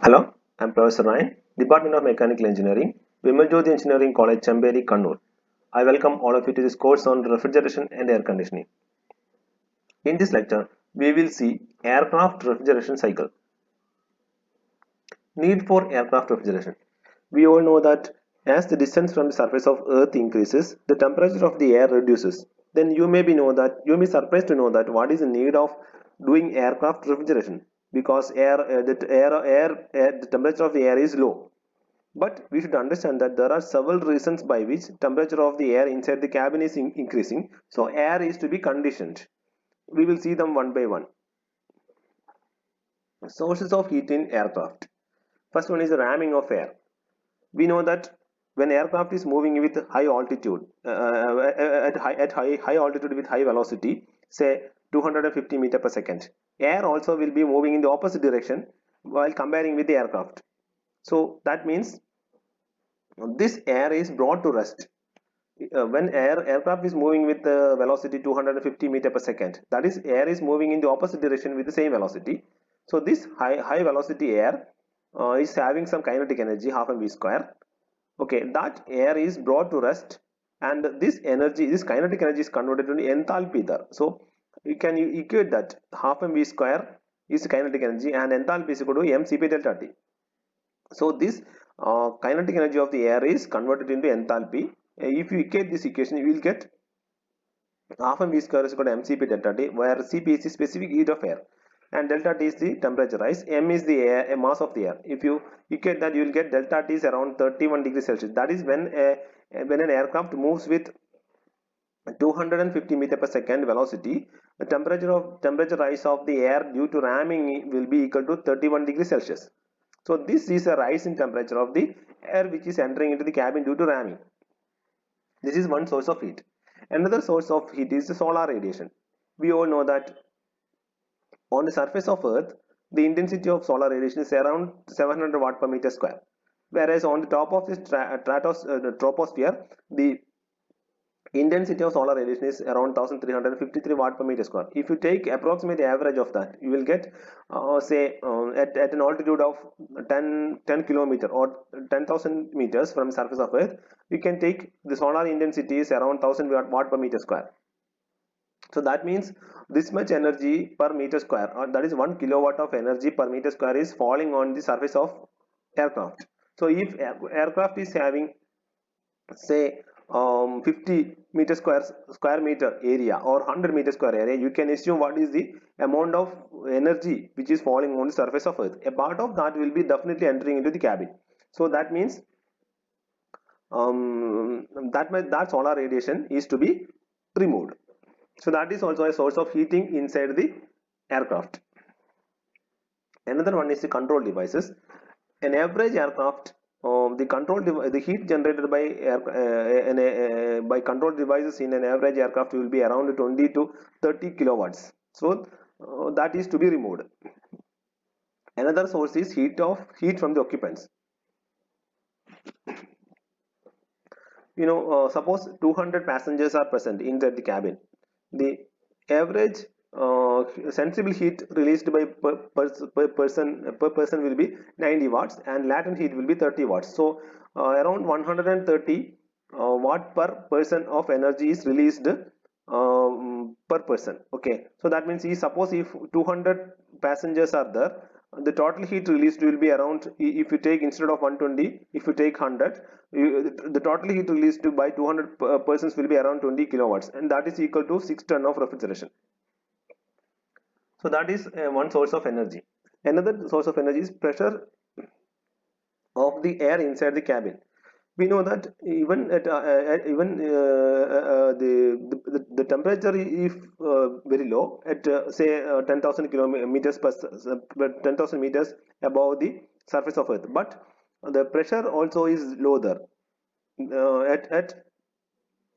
Hello, I'm Professor Ryan, Department of Mechanical Engineering, Vimal Engineering College, Chamberi, Kannur. I welcome all of you to this course on refrigeration and air conditioning. In this lecture, we will see aircraft refrigeration cycle. Need for aircraft refrigeration. We all know that as the distance from the surface of Earth increases, the temperature of the air reduces. Then you may be surprised to know that what is the need of doing aircraft refrigeration because the temperature of the air is low. But we should understand that there are several reasons by which temperature of the air inside the cabin is increasing. So air is to be conditioned. We will see them one by one. Sources of heat in aircraft. First one is the ramming of air. We know that when aircraft is moving with high altitude, high altitude with high velocity, say 250 meter per second, air also will be moving in the opposite direction while comparing with the aircraft. So that means this air is brought to rest when aircraft is moving with velocity 250 meter per second, that is air is moving in the opposite direction with the same velocity. So this high velocity air is having some kinetic energy half mv square. Okay, that air is brought to rest, and this kinetic energy is converted into enthalpy there. So you can equate that half mv square is kinetic energy and enthalpy is equal to mcp delta t. So this kinetic energy of the air is converted into enthalpy. If you equate this equation, you will get half m v square is equal to mcp delta t, where Cp is the specific heat of air and delta t is the temperature rise. M is the mass of the air. If you equate that, you will get delta t is around 31 degrees Celsius. That is when an aircraft moves with 250 meter per second velocity, the temperature rise of the air due to ramming will be equal to 31 degrees Celsius. So this is a rise in temperature of the air which is entering into the cabin due to ramming. This is one source of heat. Another source of heat is the solar radiation. We all know that on the surface of Earth, the intensity of solar radiation is around 700 watt per meter square. Whereas on the top of this troposphere, the intensity of solar radiation is around 1353 watt per meter square. If you take approximate average of that, you will get at an altitude of 10 kilometer or 10,000 meters from surface of Earth, you can take the solar intensity is around 1000 watt per meter square. So that means this much energy per meter square, or that is 1 kilowatt of energy per meter square, is falling on the surface of aircraft. So if aircraft is having, say, 50 meter square meter area or 100 meter square area, you can assume what is the amount of energy which is falling on the surface of Earth. A part of that will be definitely entering into the cabin. So that means that solar radiation is to be removed. So that is also a source of heating inside the aircraft. Another one is the control devices. An average aircraft, the heat generated by control devices in an average aircraft will be around 20 to 30 kilowatts. So that is to be removed. Another source is heat from the occupants. Suppose 200 passengers are present inside the cabin. The average sensible heat released by per person will be 90 watts, and latent heat will be 30 watts. So around 130 watt per person of energy is released per person. Okay, so that means suppose if 200 passengers are there, the total heat released will be around, if you take instead of 120, if you take 100, the total heat released by 200 persons will be around 20 kilowatts, and that is equal to 6 ton of refrigeration. So that is one source of energy. Another source of energy is pressure of the air inside the cabin. We know that even the temperature is very low at say 10,000 kilometers per 10,000 meters above the surface of Earth, but the pressure also is low there at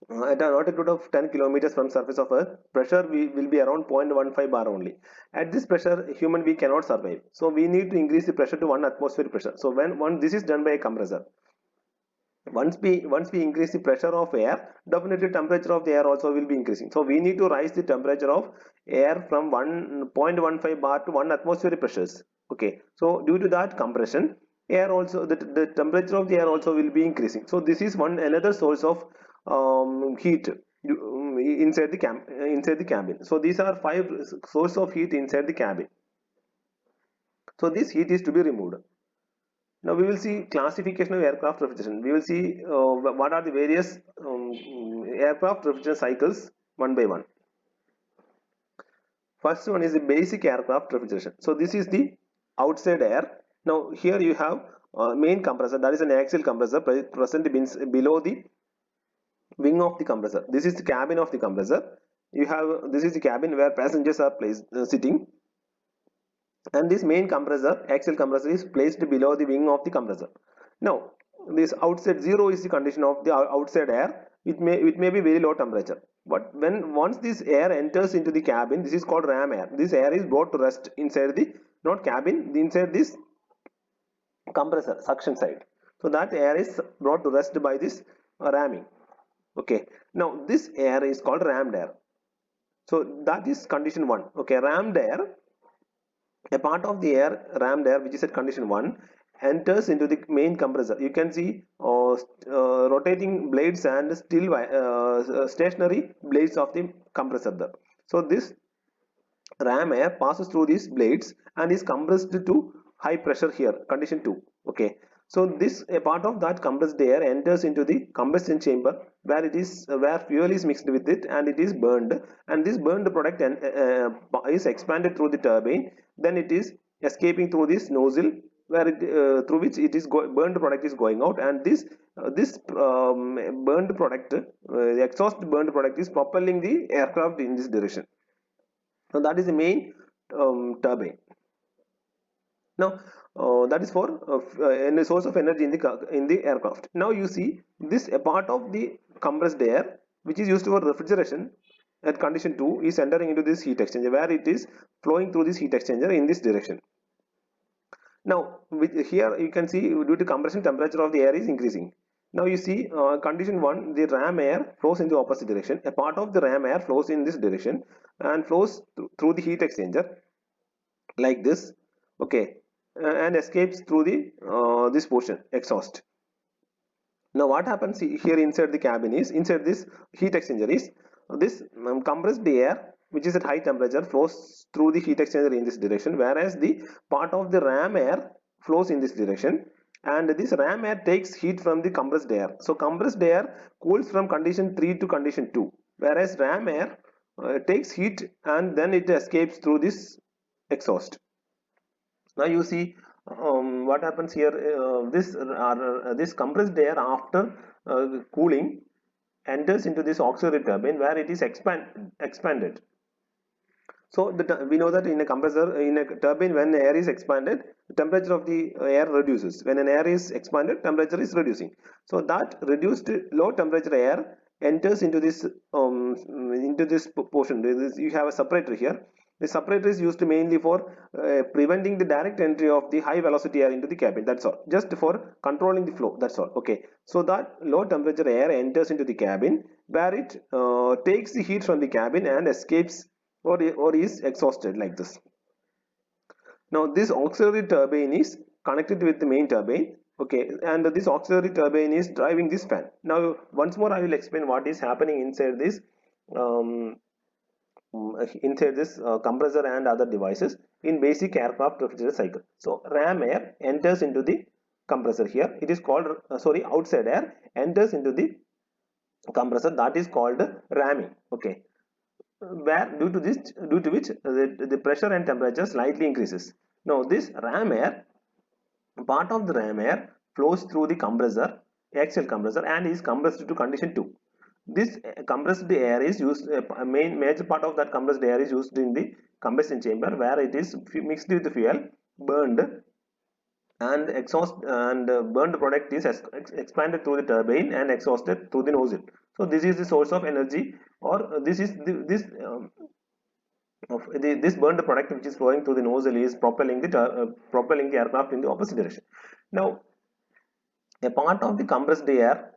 an altitude of 10 kilometers from surface of Earth. Pressure will be around 0.15 bar only. At this pressure, human being cannot survive. So we need to increase the pressure to 1 atmospheric pressure. So when this is done by a compressor. once we increase the pressure of air, definitely temperature of the air also will be increasing. So we need to rise the temperature of air from 1.15 bar to 1 atmospheric pressures. Okay, so due to that compression, air also the temperature of the air also will be increasing. So this is one another source of heat inside the cabin. So these are five source of heat inside the cabin. So this heat is to be removed. Now we will see classification of aircraft refrigeration. We will see what are the various aircraft refrigeration cycles one by one. First one is the basic aircraft refrigeration. So this is the outside air. Now here you have main compressor, that is an axial compressor present below the wing of the compressor. This is the cabin of the compressor. You have this is the cabin where passengers are placed sitting, and this main compressor, axial compressor, is placed below the wing of the compressor. Now this outside zero is the condition of the outside air. It may be very low temperature, but when once this air enters into the cabin, this is called ram air. This air is brought to rest inside the, not cabin, inside this compressor suction side. So that air is brought to rest by this ramming. Okay, now this air is called rammed air. So that is condition 1. Okay, rammed air, a part of the air, rammed air, which is at condition 1, enters into the main compressor. You can see rotating blades and still stationary blades of the compressor there. So this ram air passes through these blades and is compressed to high pressure here, condition 2. Okay, so this, a part of that compressed air enters into the combustion chamber, where it is where fuel is mixed with it and it is burned, and this burned product is expanded through the turbine. Then it is escaping through this nozzle, where it through which it is burned product is going out, and this burned product, the exhaust burned product, is propelling the aircraft in this direction. So that is the main turbine. Now that is for a source of energy in the aircraft. Now you see this, a part of the compressed air which is used for refrigeration at condition 2 is entering into this heat exchanger, where it is flowing through this heat exchanger in this direction. Now here you can see, due to compression, temperature of the air is increasing. Now you see condition 1, the ram air flows in the opposite direction. A part of the ram air flows in this direction and flows through the heat exchanger like this. Okay, and escapes through the this portion, exhaust. Now what happens here inside the cabin is, inside this heat exchanger is, this compressed air which is at high temperature flows through the heat exchanger in this direction, whereas the part of the ram air flows in this direction, and this ram air takes heat from the compressed air. So compressed air cools from condition 3 to condition 2, whereas ram air takes heat and then it escapes through this exhaust. Now you see what happens here. This compressed air, after cooling, enters into this auxiliary turbine, where it is expanded. So we know that in a compressor, in a turbine, when the air is expanded, the temperature of the air reduces. When an air is expanded, temperature is reducing. So that reduced low temperature air enters into this portion. You have a separator here. The separator is used mainly for preventing the direct entry of the high velocity air into the cabin. That's all. Just for controlling the flow. That's all. Okay. So that low temperature air enters into the cabin, where it takes the heat from the cabin and escapes, or is exhausted like this. Now this auxiliary turbine is connected with the main turbine. Okay, and this auxiliary turbine is driving this fan. Now once more I will explain what is happening inside this compressor and other devices in basic aircraft refrigerator cycle. So ram air enters into the compressor here. It is called outside air enters into the compressor, that is called ramming. Okay, where due to which the pressure and temperature slightly increases. Now this ram air, part of the ram air flows through the compressor, axial compressor, and is compressed to condition 2. This compressed air is used, major part of that compressed air is used in the combustion chamber, where it is mixed with the fuel, burned, and exhaust, and burned product is expanded through the turbine and exhausted through the nozzle. So this is the source of energy, or this is this burned product which is flowing through the nozzle is propelling the aircraft in the opposite direction. Now A part of the compressed air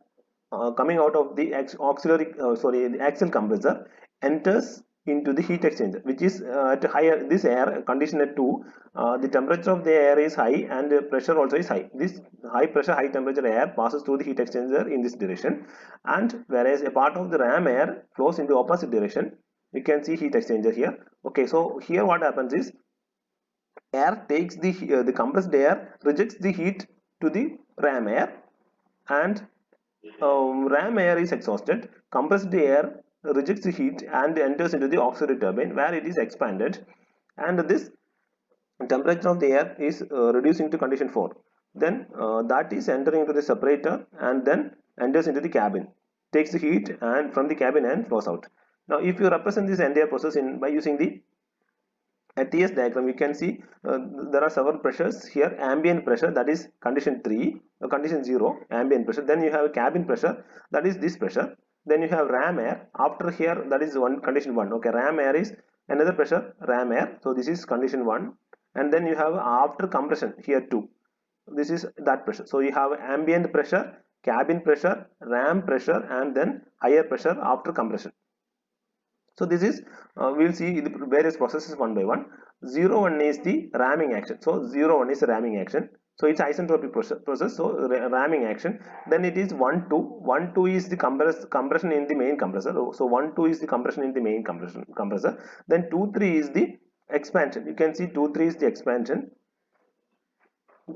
coming out of the the axial compressor enters into the heat exchanger, which is at higher, this air condition at 2, the temperature of the air is high and the pressure also is high. This high pressure high temperature air passes through the heat exchanger in this direction, and whereas a part of the ram air flows in the opposite direction. You can see heat exchanger here. Okay, so here what happens is air takes the compressed air rejects the heat to the ram air, and ram air is exhausted. Compressed air rejects the heat and enters into the auxiliary turbine where it is expanded, and this temperature of the air is reducing to condition 4. Then that is entering into the separator and then enters into the cabin, takes the heat and from the cabin and flows out. Now if you represent this entire process in by using the a TS diagram, you can see there are several pressures here. Ambient pressure, that is condition 3, condition 0, ambient pressure. Then you have cabin pressure, that is this pressure. Then you have ram air. After here, that is one condition 1. Okay, ram air is another pressure, ram air. So this is condition 1. And then you have after compression here 2. This is that pressure. So you have ambient pressure, cabin pressure, ram pressure, and then higher pressure after compression. So this is we'll see the various processes one by one. 0 1 is the ramming action. So 0 1 is the ramming action. So it's isentropic process. So ramming action. Then it is 1 2. 1 2 is the compression in the main compressor. So 1 2 is the compression in the main compressor. Then 2 3 is the expansion. You can see 2 3 is the expansion.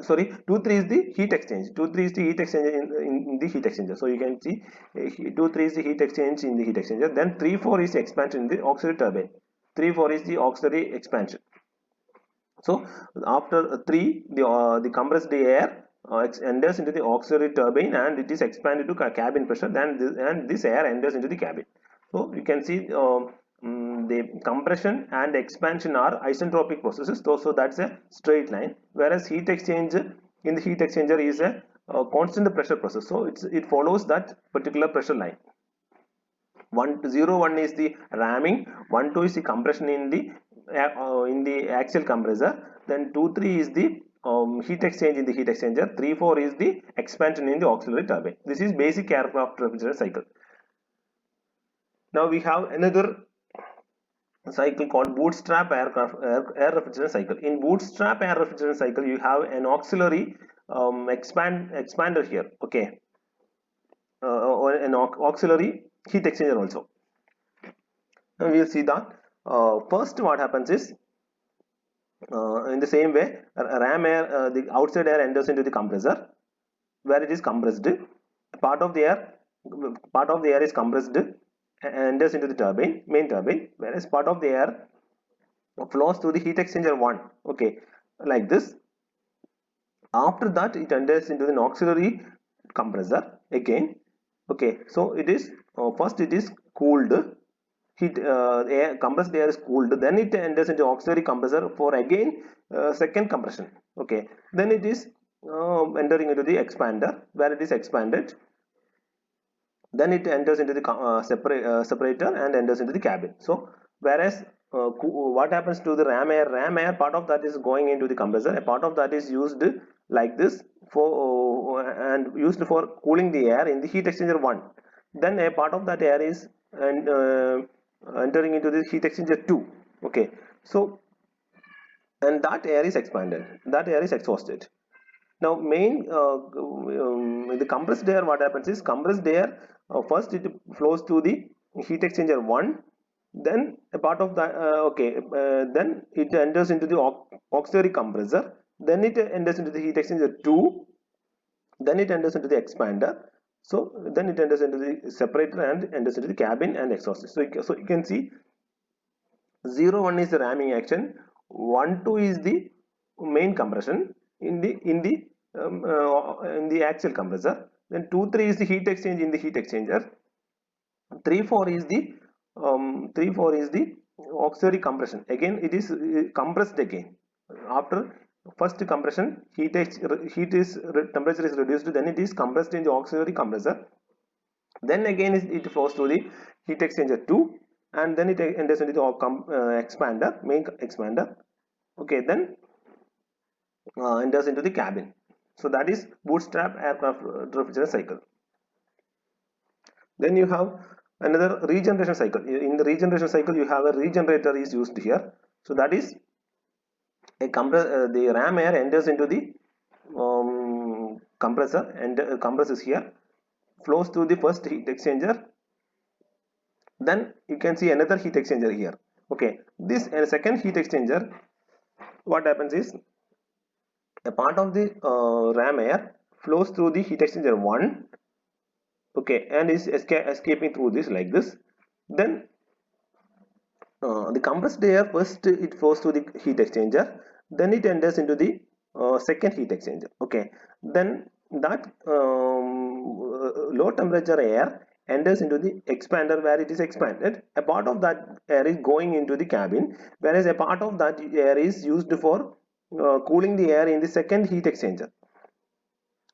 Sorry, 2 3 is the heat exchange. 2 3 is the heat exchange in the heat exchanger. So you can see 2 3 is the heat exchange in the heat exchanger. Then 3 4 is the expansion in the auxiliary turbine. 3 4 is the auxiliary expansion. So after 3, the compressed air enters into the auxiliary turbine and it is expanded to cabin pressure. Then this air enters into the cabin. So you can see the compression and expansion are isentropic processes. So that's a straight line, whereas heat exchange in the heat exchanger is a constant pressure process. So it follows that particular pressure line. 0 1 is the ramming, 1 2 is the compression in the axial compressor, then 2 3 is the heat exchange in the heat exchanger, 3 4 is the expansion in the auxiliary turbine. This is basic aircraft refrigerant cycle. Now we have another cycle called bootstrap air refrigerant cycle. In bootstrap air refrigerant cycle, you have an auxiliary expander here. Okay, or an auxiliary heat exchanger also. And we'll see that first what happens is in the same way ram air, the outside air enters into the compressor where it is compressed. Part of the air is compressed and enters into the turbine, main turbine, whereas part of the air flows through the heat exchanger 1. Okay, like this. After that it enters into an auxiliary compressor again. Okay, so it is first it is cooled, heat air, compressed air is cooled, then it enters into auxiliary compressor for again second compression. Okay, then it is entering into the expander where it is expanded, then it enters into the separator and enters into the cabin. So whereas what happens to the ram air part of that is going into the compressor, a part of that is used like this for and used for cooling the air in the heat exchanger 1. Then a part of that air is entering into the heat exchanger 2. Okay, so and that air is expanded, that air is exhausted. Now main the compressed air, what happens is compressed air first it flows to the heat exchanger 1, then a part of that then it enters into the auxiliary compressor, then it enters into the heat exchanger 2, then it enters into the expander, so then it enters into the separator and enters into the cabin and exhaust. So you can see 0 1 is the ramming action, 1 2 is the main compression in the axial compressor, then 2 3 is the heat exchange in the heat exchanger, 3 4 is the 3 4 is the auxiliary compression. Again it is compressed again after first compression, temperature is reduced, then it is compressed in the auxiliary compressor, then again it flows to the heat exchanger 2, and then it enters into the main expander. Okay, then enters into the cabin. So that is bootstrap aircraft refrigerant cycle. Then you have another regeneration cycle. In the regeneration cycle, you have a regenerator is used here. So that is the ram air enters into the compressor and compresses here, flows through the first heat exchanger. Then you can see another heat exchanger here. Okay, this second heat exchanger, what happens is a part of the ram air flows through the heat exchanger 1, okay, and is escaping through this like this. Then the compressed air first it flows to the heat exchanger, then it enters into the second heat exchanger. Okay, then that low temperature air enters into the expander where it is expanded. A part of that air is going into the cabin, whereas a part of that air is used for cooling the air in the second heat exchanger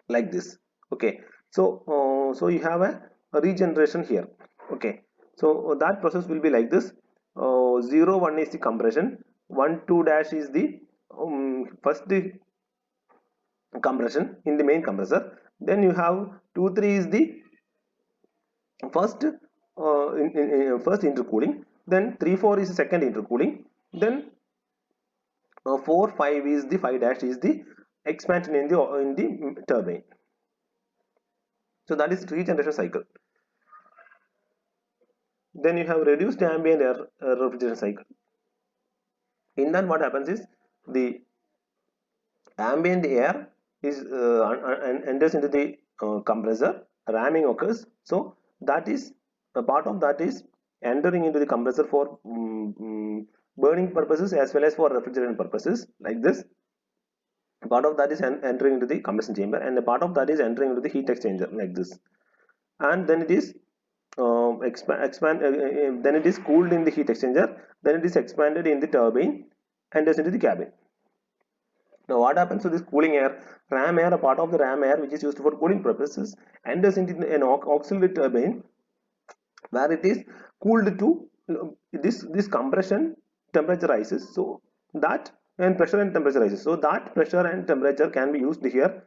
like this. Okay, so you have a regeneration here. Okay, so that process will be like this. 0 1 is the compression, 1 2 dash is the first the compression in the main compressor, then you have 2 3 is the first first intercooling, then 3 4 is the second intercooling, then 4 5 is the 5 dash is the expansion in the turbine. So that is regeneration cycle. Then you have reduced ambient air refrigeration cycle. In that, what happens is the ambient air is enters into the compressor, ramming occurs. So that is a part of that is entering into the compressor for burning purposes as well as for refrigerant purposes like this. A part of that is entering into the combustion chamber, and a part of that is entering into the heat exchanger like this. And then it is then it is cooled in the heat exchanger, then it is expanded in the turbine, enters into the cabin. Now what happens to this cooling air? Ram air, a part of the ram air which is used for cooling purposes, enters into an auxiliary turbine where it is cooled to this compression temperature rises. So that and pressure and temperature rises. So that pressure and temperature can be used here.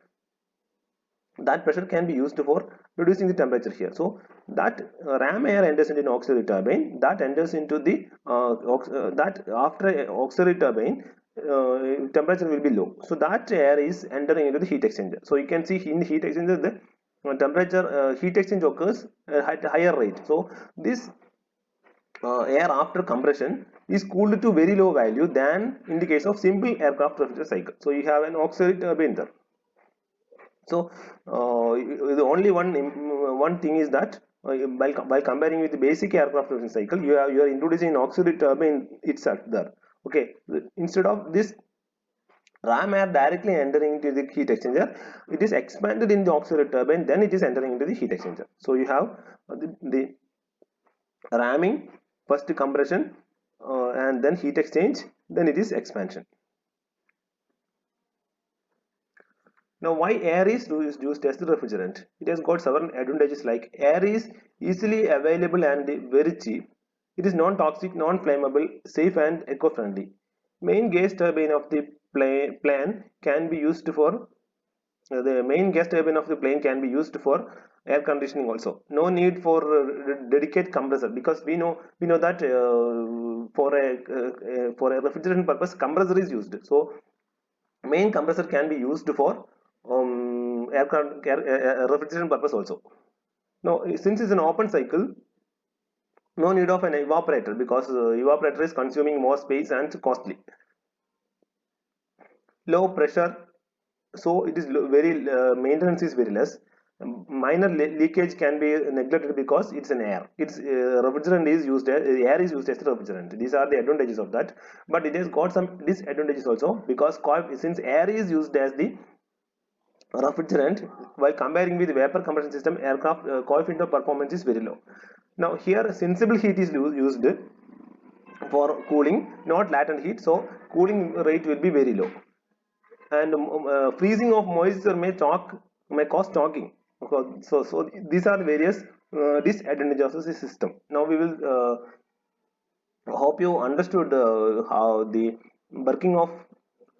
That pressure can be used for reducing the temperature here. So that ram air enters into an auxiliary turbine, that enters into the that after auxiliary turbine temperature will be low, so that air is entering into the heat exchanger. So you can see in the heat exchanger the temperature heat exchange occurs at a higher rate. So this air after compression is cooled to very low value than in the case of simple aircraft refrigerator cycle. So you have an auxiliary turbine there. So the only one thing is that while comparing with the basic aircraft refrigeration cycle, you are introducing an auxiliary turbine itself there. Okay, instead of this ram air directly entering into the heat exchanger, it is expanded in the auxiliary turbine, then it is entering into the heat exchanger. So you have the ramming, first compression, and then heat exchange, then it is expansion. Now, why air is used as the refrigerant? It has got several advantages, like air is easily available and very cheap. It is non-toxic, non-flammable, safe and eco-friendly. Main gas turbine of the plane can be used for the main gas turbine of the plane can be used for air conditioning also. No need for dedicated compressor, because we know that for a refrigerant purpose compressor is used. So main compressor can be used for aircraft refrigeration purpose also. Now since it's an open cycle, no need of an evaporator, because evaporator is consuming more space and costly. Low pressure, so it is very maintenance is very less. Minor leakage can be neglected because it's an air. It's refrigerant is used as air is used as a refrigerant. These are the advantages of that, but it has got some disadvantages also, because since air is used as the refrigerant, while comparing with vapor compression system, aircraft coefficient of performance is very low. Now here sensible heat is used for cooling, not latent heat, so cooling rate will be very low, and freezing of moisture may cause choking. So these are various disadvantages of the system. Now we will hope you understood how the working of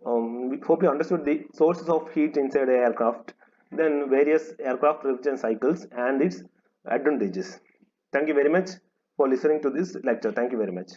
We hope you understood the sources of heat inside a aircraft, then various aircraft refrigeration cycles and its advantages. Thank you very much for listening to this lecture. Thank you very much.